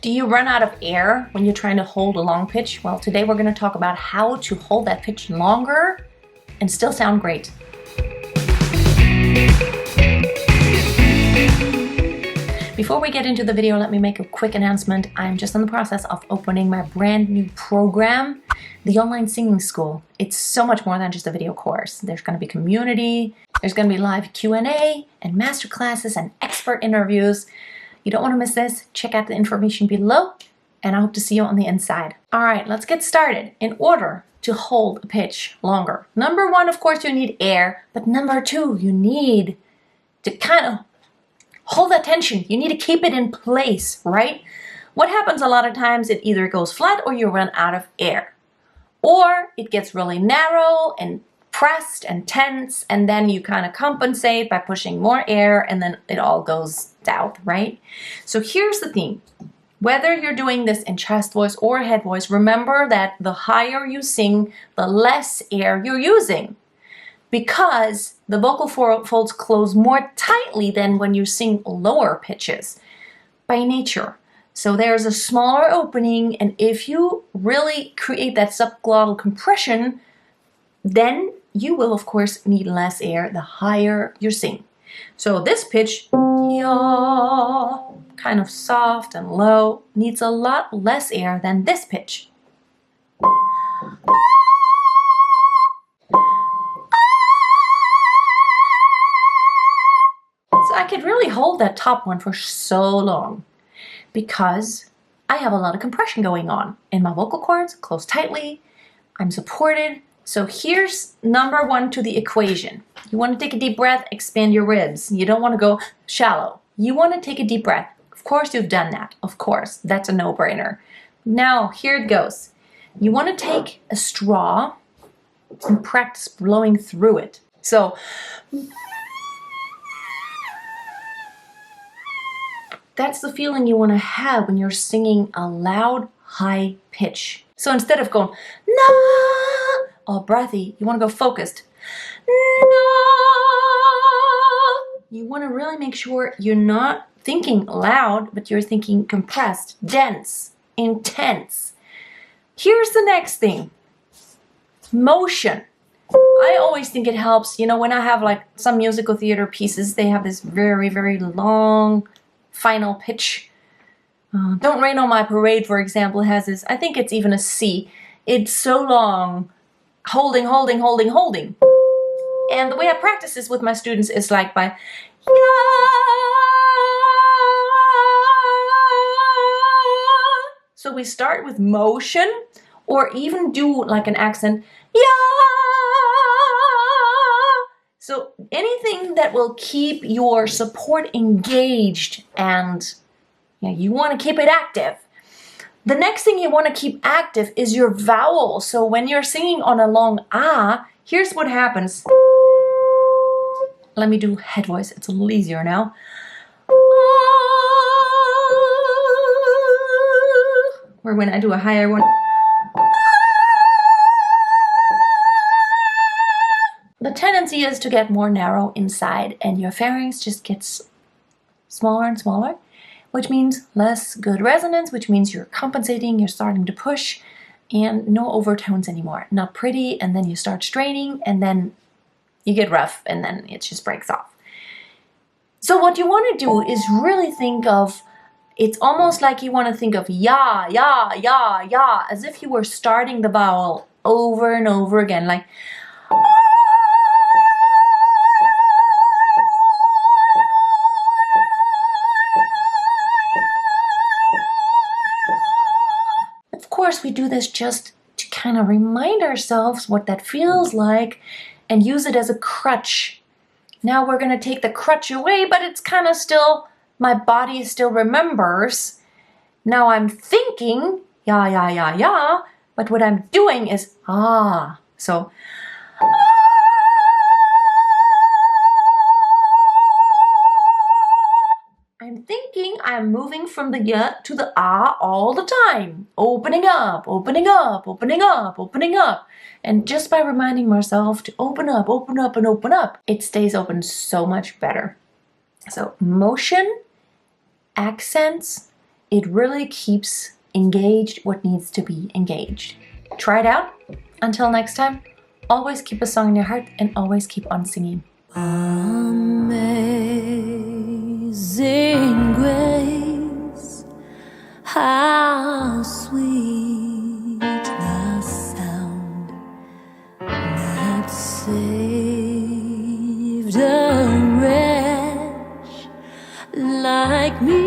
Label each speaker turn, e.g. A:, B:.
A: Do you run out of air when you're trying to hold a long pitch? Well, today we're going to talk about how to hold that pitch longer and still sound great. Before we get into the video, let me make a quick announcement. I'm just in the process of opening my brand new program, the Online Singing School. It's so much more than just a video course. There's going to be community, there's going to be live Q&A and master classes and expert interviews. You don't want to miss this. Check out the information below, and I hope to see you on the inside. All right, let's get started. In order to hold a pitch longer, number one, of course, you need air, but number two, you need to kind of hold that tension. You need to keep it in place, right? What happens a lot of times, it either goes flat or you run out of air, or it gets really narrow and pressed and tense, and then you kind of compensate by pushing more air, and then it all goes south, right? So here's the thing. Whether you're doing this in chest voice or head voice, remember that the higher you sing, the less air you're using, because the vocal folds close more tightly than when you sing lower pitches by nature. So there's a smaller opening, and if you really create that subglottal compression, then you will, of course, need less air the higher you sing. So this pitch, ya, kind of soft and low, needs a lot less air than this pitch. So I could really hold that top one for so long because I have a lot of compression going on in my vocal cords, close tightly, I'm supported. So here's number one to the equation. You want to take a deep breath, expand your ribs. You don't want to go shallow. You want to take a deep breath. Of course you've done that. Of course, that's a no-brainer. Now, here it goes. You want to take a straw and practice blowing through it. So that's the feeling you want to have when you're singing a loud, high pitch. So instead of going, na, all breathy, you want to go focused. Na. You want to really make sure you're not thinking loud, but you're thinking compressed, dense, intense. Here's the next thing. Motion. I always think it helps, when I have like some musical theater pieces, they have this very, very long final pitch. Don't Rain on My Parade, for example, has this, I think it's even a C. It's so long, holding. And the way I practice this with my students is like by, yeah. So we start with motion, or even do like an accent, yeah. So anything that will keep your support engaged, and you want to keep it active. The next thing you want to keep active is your vowel. So when you're singing on a long ah, here's what happens. Let me do head voice. It's a little easier now. Or when I do a higher one. The tendency is to get more narrow inside, and your pharynx just gets smaller and smaller, which means less good resonance, which means you're compensating, you're starting to push, and no overtones anymore. Not pretty, and then you start straining, and then you get rough, and then it just breaks off. So what you want to do is really think of, it's almost like you want to think of ya, ya, ya, ya, as if you were starting the vowel over and over again, like Of course, we do this just to kind of remind ourselves what that feels like and use it as a crutch. Now we're going to take the crutch away, but it's kind of still, my body still remembers. Now I'm thinking, ya, ya, ya, ya, but what I'm doing is, ah. So, I'm thinking I'm moving from the ya to the ah all the time. Opening up, opening up, opening up, opening up. And just by reminding myself to open up, and open up, it stays open so much better. So motion, accents, It really keeps engaged what needs to be engaged. Try it out. Until next time, always keep a song in your heart and always keep on singing.
B: Amazing grace, how sweet the sound that saved a wretch like me.